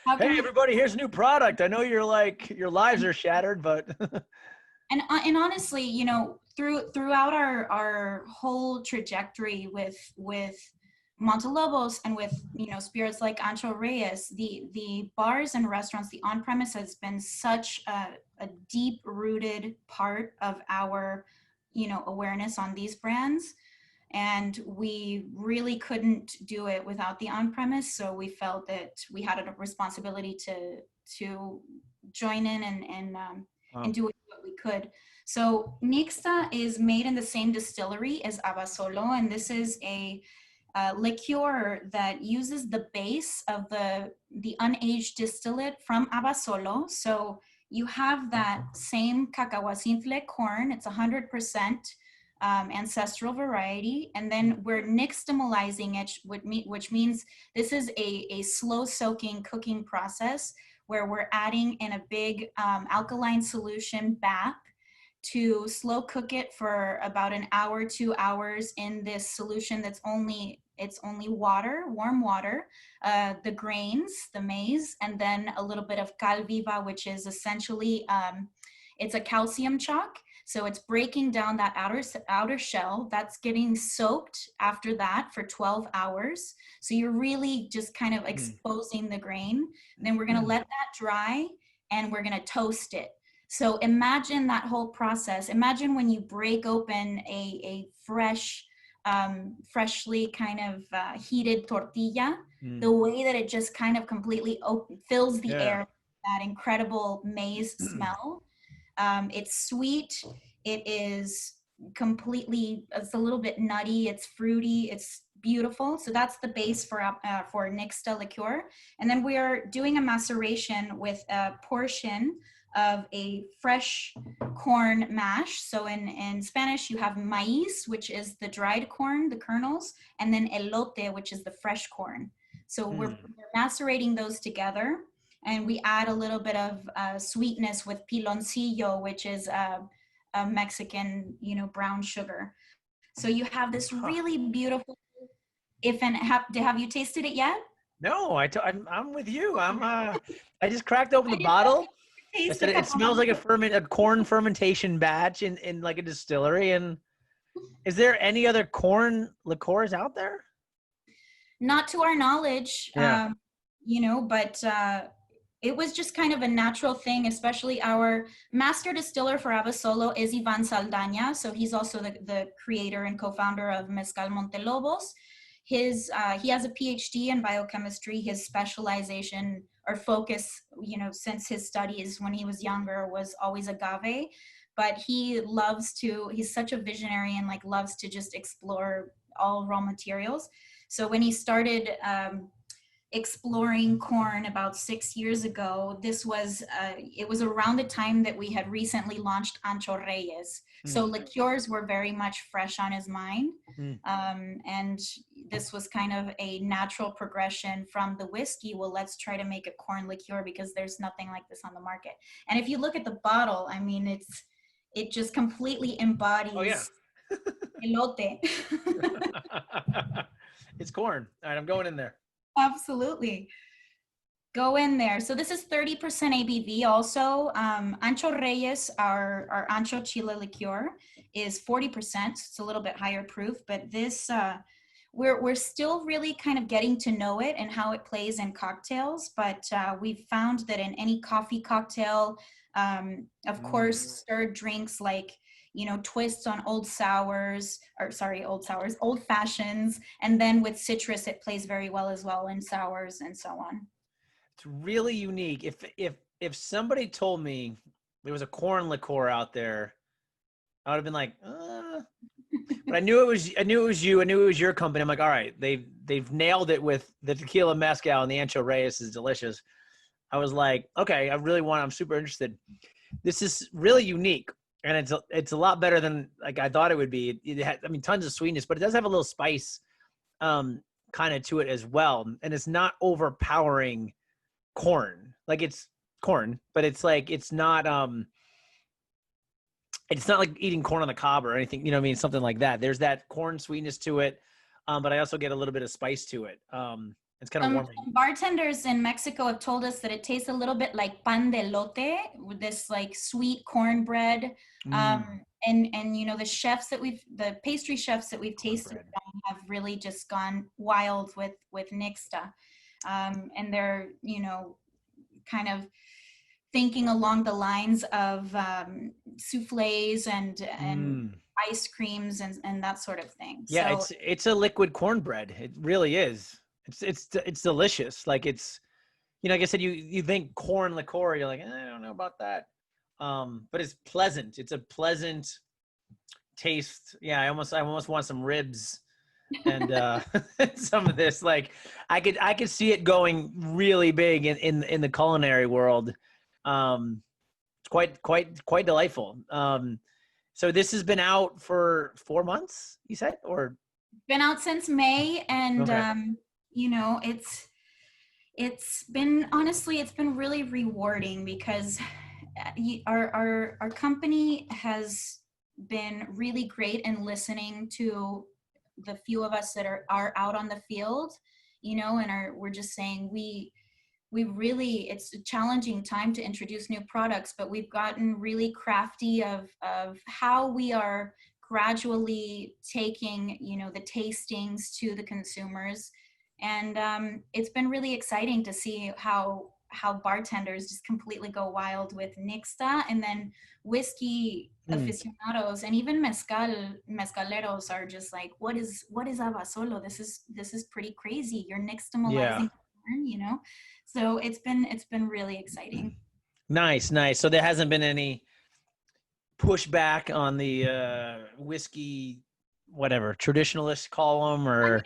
How Hey, can we? everybody, here's a new product. I know you're like, your lives are shattered, but. And honestly, you know, throughout our whole trajectory with Montelobos and with, you know, spirits like Ancho Reyes, the bars and restaurants, the on-premise has been such a deep-rooted part of our, you know, awareness on these brands. And we really couldn't do it without the on-premise. So we felt that we had a responsibility to join in and do what we could. So Nixta is made in the same distillery as Abasolo, and this is a liqueur that uses the base of the unaged distillate from Abasolo. So you have that same cacahuacintle corn. It's 100% ancestral variety, and then we're nixtamalizing it, which means this is a slow soaking cooking process where we're adding in a big alkaline solution bath to slow cook it for about an hour, 2 hours in this solution that's only water, warm water, the grains, the maize, and then a little bit of cal viva, which is essentially, it's a calcium chalk. So it's breaking down that outer shell that's getting soaked after that for 12 hours. So you're really just kind of exposing the grain. And then we're going to let that dry and we're going to toast it. So imagine that whole process. Imagine when you break open a freshly kind of heated tortilla, the way that it just kind of completely fills the air with that incredible maize smell. It's sweet. It is completely, it's a little bit nutty. It's fruity. It's beautiful. So that's the base for Nixta liqueur. And then we are doing a maceration with a portion of a fresh corn mash. So in Spanish, you have maíz, which is the dried corn, the kernels, and then elote, which is the fresh corn. So we're macerating those together. And we add a little bit of sweetness with piloncillo, which is a Mexican, you know, brown sugar. So you have this really beautiful. Have you tasted it yet? No, I'm with you. I just cracked open the bottle. I said it smells like a corn fermentation batch in like a distillery. And is there any other corn liqueurs out there? Not to our knowledge, you know, but it was just kind of a natural thing, especially our master distiller for Abasolo is Ivan Saldaña. So he's also the creator and co-founder of Mezcal Montelobos. He has a PhD in biochemistry. His specialization or focus, you know, since his studies when he was younger was always agave, but he's such a visionary and like loves to just explore all raw materials. So when he started exploring corn about 6 years ago, it was around the time that we had recently launched Ancho Reyes. So liqueurs were very much fresh on his mind. And this was kind of a natural progression from the whiskey. Well, let's try to make a corn liqueur because there's nothing like this on the market. And if you look at the bottle, I mean, it just completely embodies elote. It's corn. All right, I'm going in there. Absolutely. Go in there. So this is 30% ABV also. Ancho Reyes, our Ancho Chile liqueur, is 40%. It's a little bit higher proof, but this, we're still really kind of getting to know it and how it plays in cocktails. But we've found that in any coffee cocktail, of course, stirred drinks like, twists on old fashions. And then with citrus, it plays very well as well in sours and so on. It's really unique. If somebody told me there was a corn liqueur out there, I would have been like, but I knew it was you. I knew it was your company. I'm like, all right, they've nailed it with the tequila mezcal, and the Ancho Reyes is delicious. I was like, okay, I'm super interested. This is really unique, and it's a lot better than like I thought it would be. It had, tons of sweetness, but it does have a little spice, kind of to it as well, and it's not overpowering corn. Like it's corn, but it's like it's not like eating corn on the cob or anything, something like that. There's that corn sweetness to it, but I also get a little bit of spice to it. It's kind of warming. Bartenders in Mexico have told us that it tastes a little bit like pan de elote, with this like sweet cornbread. And the pastry chefs that we've tasted have really just gone wild with Nixta. And they're, kind of thinking along the lines of souffles and ice creams and that sort of thing. Yeah, so, it's a liquid cornbread. It really is. It's delicious. Like it's, like I said, you think corn liqueur, you're like, I don't know about that. But it's pleasant. It's a pleasant taste. Yeah, I almost want some ribs and some of this. Like I could see it going really big in the culinary world. It's quite delightful. So this has been out for 4 months, you said, or been out since May, and okay. It's been really rewarding because our company has been really great in listening to the few of us that are out on the field, and we're just saying we really, it's a challenging time to introduce new products, but we've gotten really crafty of how we are gradually taking, the tastings to the consumers. And it's been really exciting to see how bartenders just completely go wild with Nixta, and then whiskey aficionados and even mezcaleros are just like, what is Abasolo? This is pretty crazy. You're nixtamalizing, So it's been really exciting. Nice. So there hasn't been any pushback on the whiskey, whatever, traditionalist column, or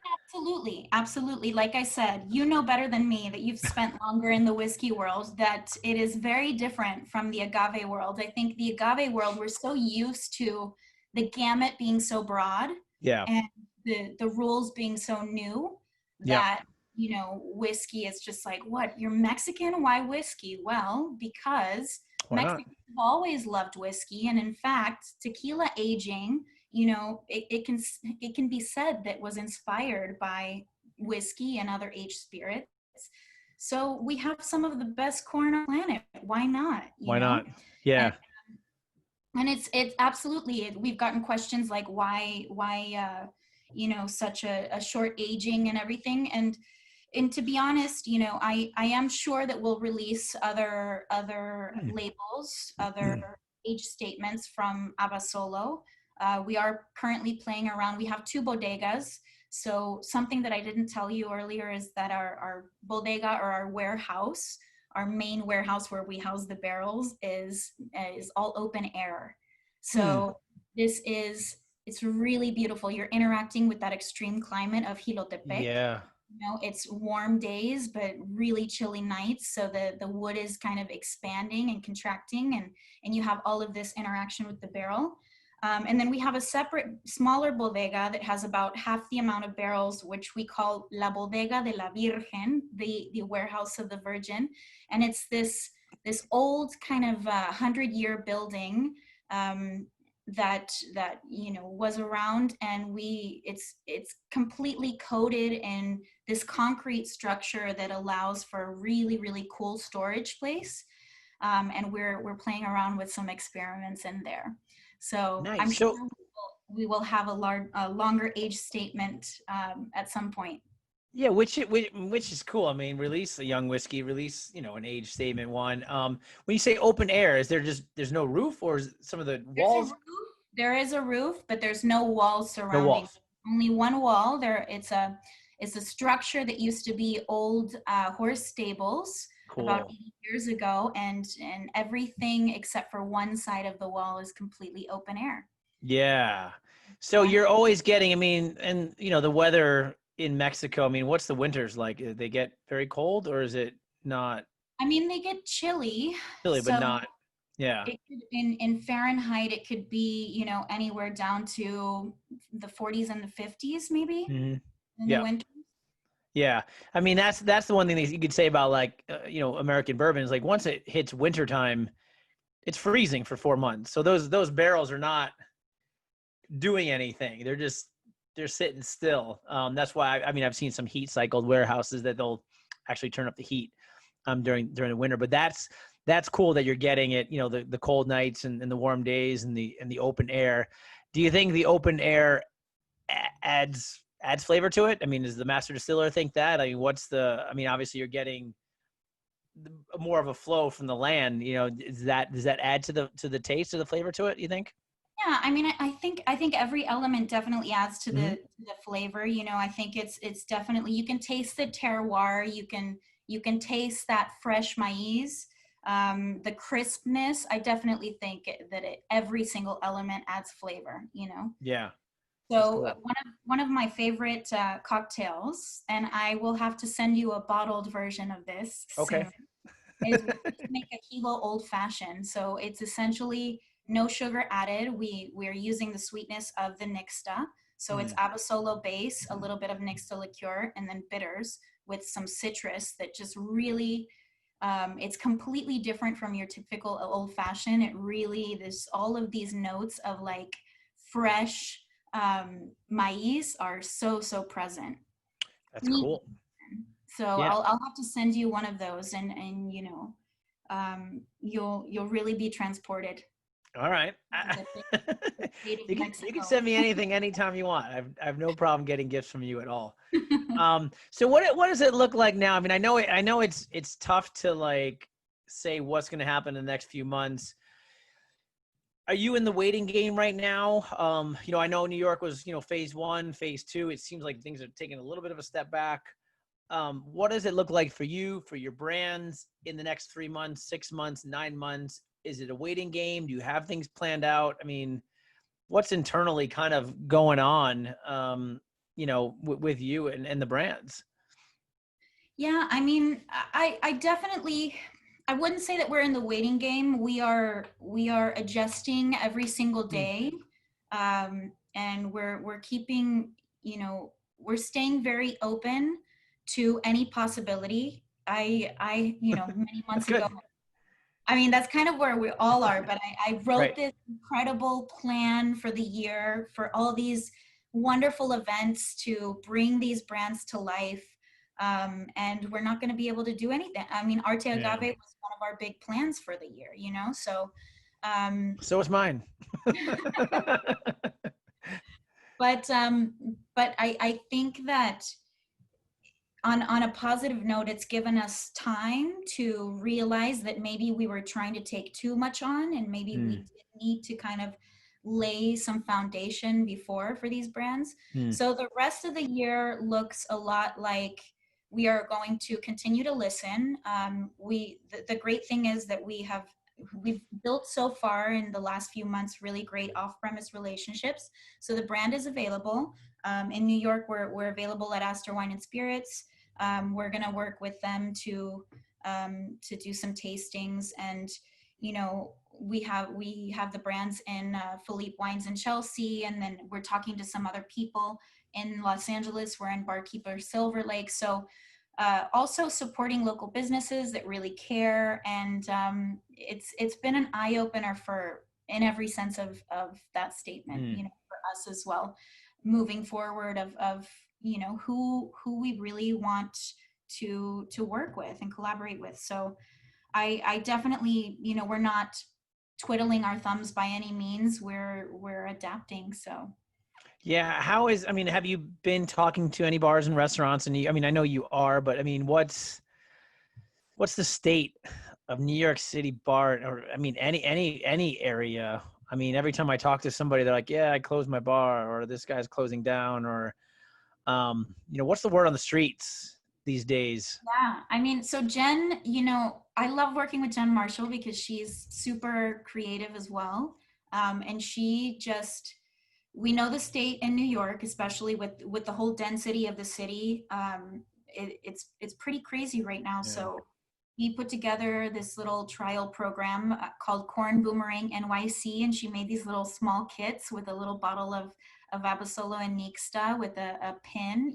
absolutely. Like I said, better than me that you've spent longer in the whiskey world, that it is very different from the agave world. I think the agave world, we're so used to the gamut being so broad, and the rules being so new that whiskey is just like, what, you're Mexican? Why whiskey? Well, because Mexicans have always loved whiskey, and in fact, tequila aging, it can be said that was inspired by whiskey and other aged spirits. So we have some of the best corn on the planet. Why not? Why not? Yeah. And it's absolutely, we've gotten questions like why such a short aging and everything. And to be honest, I am sure that we'll release other labels, other age statements from Abasolo. We are currently playing around. We have 2 bodegas. So something that I didn't tell you earlier is that our bodega, or our warehouse, our main warehouse where we house the barrels, is all open air. So it's really beautiful. You're interacting with that extreme climate of Jilotepec. Yeah. It's warm days, but really chilly nights. So the wood is kind of expanding and contracting, and you have all of this interaction with the barrel. And then we have a separate, smaller bodega that has about half the amount of barrels, which we call La Bodega de la Virgen, the warehouse of the Virgin. And it's this old kind of 100-year building that was around, and it's completely coated in this concrete structure that allows for a really, really cool storage place. And we're playing around with some experiments in there. So nice. I'm sure we will have a longer age statement at some point. Yeah, which is cool. I mean, release a young whiskey, release an age statement one. When you say open air, is there's no roof, or is some of the walls? There is a roof, but there's no walls No surrounding. walls. Only one wall. There, it's a structure that used to be old horse stables about Cool. 80 years ago, and everything except for one side of the wall is completely open air. Yeah. It's So you're wonderful. always getting, I mean, and the weather in Mexico, I mean, what's the winters like? They get very cold, or is it not I mean, they get chilly, chilly, but so not, yeah. it could, in Fahrenheit, it could be, anywhere down to the 40s and the 50s, maybe Hmm. in the Yeah. winter. Yeah. I mean, that's the one thing that you could say about like, American bourbon is like once it hits wintertime, it's freezing for 4 months. So those barrels are not doing anything. They're sitting still. That's why I mean I've seen some heat cycled warehouses that they'll actually turn up the heat during the winter. But that's cool that you're getting it. The cold nights and the warm days and the open air. Do you think the open air adds flavor to it? I mean, does the master distiller think that? I mean, obviously you're getting more of a flow from the land. Does that add to the taste, of the flavor to it? You think? Yeah, I mean, I think every element definitely adds to Mm-hmm. the flavor. I think it's definitely, you can taste the terroir, you can taste that fresh maize, the crispness. I definitely think that every single element adds flavor. Yeah, that's So cool. one of my favorite cocktails, and I will have to send you a bottled version of this Okay. soon, is we just make a kilo old fashioned. So it's essentially no sugar added. We're using the sweetness of the Nixta. So it's Mm. Abasolo base, a little bit of Nixta liqueur, and then bitters with some citrus that just really, it's completely different from your typical old fashioned. There's all of these notes of like fresh maize are so present. That's Neat. cool. So Yeah. I'll have to send you one of those, and you'll really be transported All right. to the state of You can Mexico. send me anything anytime you want. I've no problem getting gifts from you at all. So what does it look like now? I mean, I know it's tough to like say what's going to happen in the next few months. Are you in the waiting game right now? I know New York was, phase one, phase two. It seems like things are taking a little bit of a step back. What does it look like for you, for your brands in the next 3 months, 6 months, 9 months? Is it a waiting game? Do you have things planned out? I mean, what's internally kind of going on, with you and the brands? Yeah, I mean, I definitely, I wouldn't say that we're in the waiting game. We are adjusting every single Mm. day, and we're keeping, we're staying very open to any possibility. Many That's months ago, good. I mean, that's kind of where we all are, but I wrote Right. this incredible plan for the year for all these wonderful events to bring these brands to life. And we're not going to be able to do anything. I mean, Arte Yeah. Agave was one of our big plans for the year. So, um, So is mine. but I think that on a positive note, it's given us time to realize that maybe we were trying to take too much on, and maybe we Mm. did need to kind of lay some foundation before for these brands. Mm. So the rest of the year looks a lot like we are going to continue to listen. The great thing is that we've built so far in the last few months really great off-premise relationships. So the brand is available. In New York, we're available at Astor Wine and Spirits. We're going to work with them to do some tastings, and we have the brands in Philippe Wines in Chelsea, and then we're talking to some other people in Los Angeles. We're in Barkeeper Silver Lake. So also supporting local businesses that really care, and it's been an eye opener for in every sense of that statement. Mm. For us as well, moving forward of who we really want to work with and collaborate with. So I definitely, we're not twiddling our thumbs by any means. We're adapting. So Yeah. I mean, have you been talking to any bars and restaurants? And I mean, I know you are, but I mean, what's the state of New York City bar, or I mean, any area? I mean, every time I talk to somebody, they're like, yeah, I closed my bar, or this guy's closing down, or, what's the word on the streets these days? Yeah, I mean, so Jen, I love working with Jen Marshall because she's super creative as well. And we know the state in New York, especially with the whole density of the city. It's pretty crazy right now. Yeah. So he put together this little trial program called Corn Boomerang NYC, and she made these little small kits with a little bottle of Abasolo and Nixta with a pin,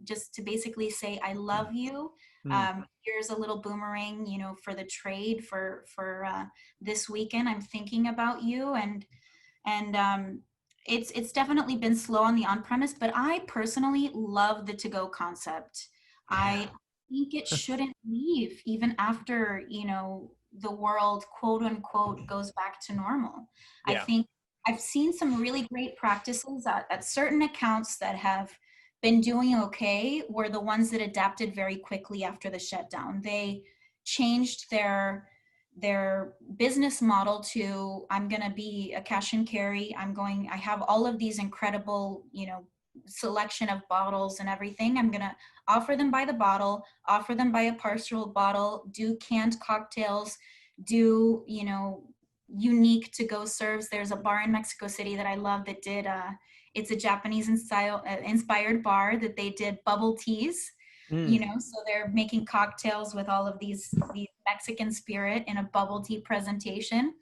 just to basically say, I love you. Here's a little boomerang, for the trade for this weekend. I'm thinking about you. And it's definitely been slow on the on-premise, but I personally love the to-go concept. I think it shouldn't leave even after, the world, quote unquote, goes back to normal. I Yeah. think I've seen some really great practices at certain accounts that have been doing okay were the ones that adapted very quickly after the shutdown. They changed their business model to, I'm going to be a cash and carry. I have all of these incredible, selection of bottles and everything. I'm going to offer them by the bottle, offer them by a partial bottle, do canned cocktails, do, unique to go serves. There's a bar in Mexico City that I love that did, it's a Japanese inspired bar that they did bubble teas. So they're making cocktails with all of these Mexican spirit in a bubble tea presentation.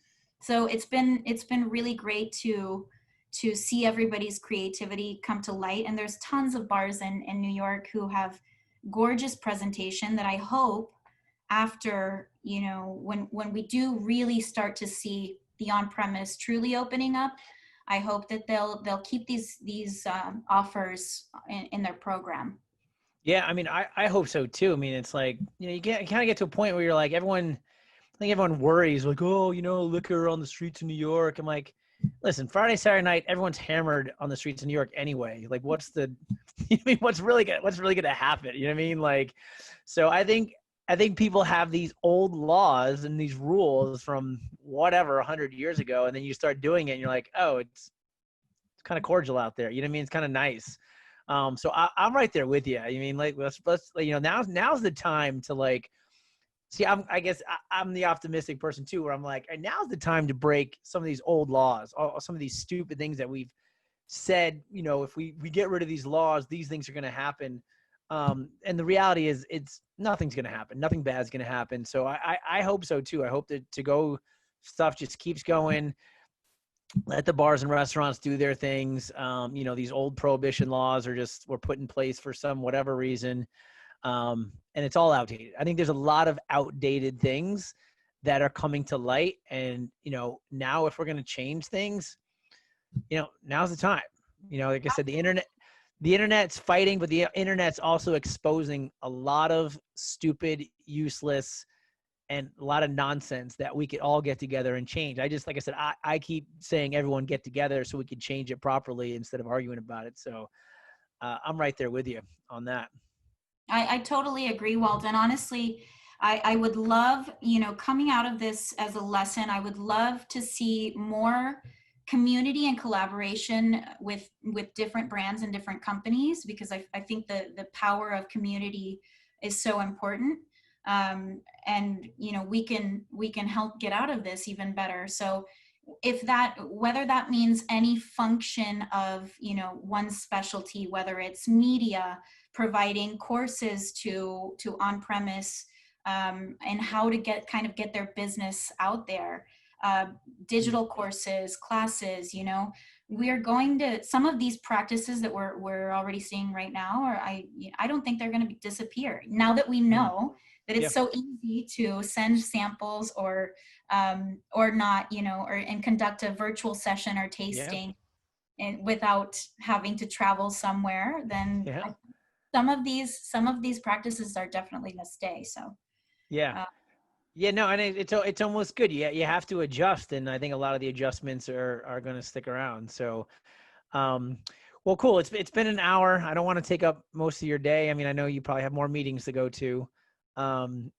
So it's been really great to see everybody's creativity come to light. And there's tons of bars in New York who have gorgeous presentation that I hope after, when we do really start to see the on-premise truly opening up, I hope that they'll keep these offers in their program. Yeah, I mean, I hope so too. I mean, it's like, you kind of get to a point where you're like, I think everyone worries, like, oh, liquor on the streets of New York. I'm like, listen, Friday, Saturday night, everyone's hammered on the streets of New York anyway. Like, what's really gonna happen? You know what I mean? Like, so I think people have these old laws and these rules from whatever 100 years ago, and then you start doing it, and you're like, oh, it's kind of cordial out there. You know what I mean? It's kind of nice. So I'm right there with you. I mean, like, let's now's the time to, like, see, I guess I'm the optimistic person too, where I'm like, now's the time to break some of these old laws, or some of these stupid things that we've said, if we get rid of these laws, these things are going to happen. And the reality is nothing's going to happen. Nothing bad is going to happen. So I hope so too. I hope that to-go stuff just keeps going. Let the bars and restaurants do their things. These old prohibition laws were put in place for some whatever reason. And it's all outdated. I think there's a lot of outdated things that are coming to light. And, now if we're going to change things, now's the time. Like I said, the internet's fighting, but the internet's also exposing a lot of stupid, useless, and a lot of nonsense that we could all get together and change. Like I said, I keep saying everyone get together so we can change it properly instead of arguing about it. So I'm right there with you on that. I totally agree, Walden. Honestly, I would love, coming out of this as a lesson, I would love to see more community and collaboration with different brands and different companies, because I think the power of community is so important. And we can help get out of this even better. So whether that means any function of, one specialty, whether it's media, providing courses to on-premise, and how to get their business out there, digital courses, classes, we're going to, some of these practices that we're already seeing right now, or I don't think they're going to disappear now that we know that it's so easy to send samples or not, and conduct a virtual session or tasting and without having to travel somewhere. Then some of these practices are definitely going to stay. So no, and it's almost good. You have to adjust, and I think a lot of the adjustments are going to stick around. So well, cool. It's been an hour. I don't want to take up most of your day. I mean, I know you probably have more meetings to go to.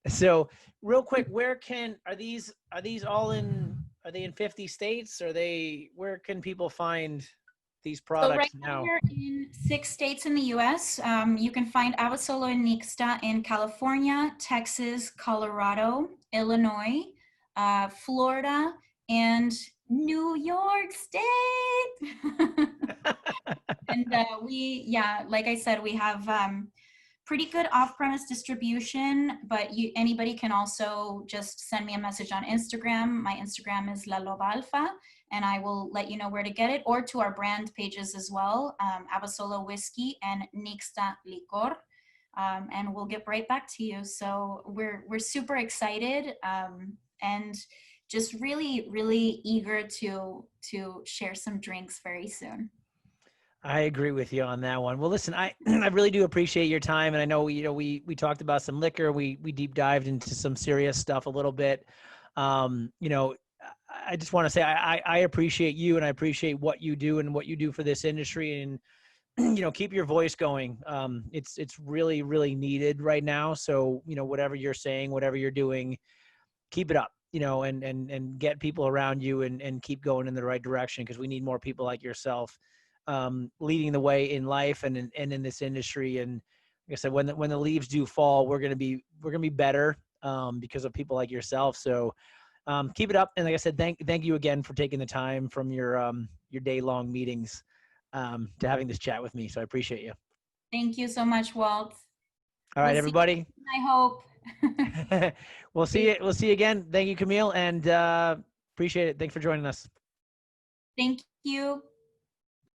So real quick, are these all in Are they in 50 states? Are they, where can people find these So products right now now? we're in 6 states in the U.S. You can find Abasolo and Nixta in California, Texas, Colorado, Illinois, Florida, and New York State. And yeah, like I said, we have pretty good off-premise distribution, but anybody can also just send me a message on Instagram. My Instagram is La Loba Alfa, and I will let you know where to get it, or to our brand pages as well, Abasolo Whiskey and Nixta Licor. And we'll get right back to you. So we're super excited, and just really, really eager to share some drinks very soon. I agree with you on that one. Well, listen, I I really do appreciate your time, and I know we talked about some liquor, we deep dived into some serious stuff a little bit. You know, I just want to say I appreciate you, and I appreciate what you do and what you do for this industry, and you know, keep your voice going. It's really really needed right now. So you know, whatever you're saying, whatever you're doing, keep it up. You know, and get people around you, and keep going in the right direction, because we need more people like yourself leading the way in life and in this industry. And like I said, when the leaves do fall, we're gonna be better because of people like yourself. So keep it up. And like I said, thank you again for taking the time from your day long meetings to having this chat with me. So I appreciate you. Thank you so much, Walt. All We'll right, see you everybody. soon, I hope. We'll see you. We'll see you again. Thank you, Camille, and appreciate it. Thanks for joining us. Thank you.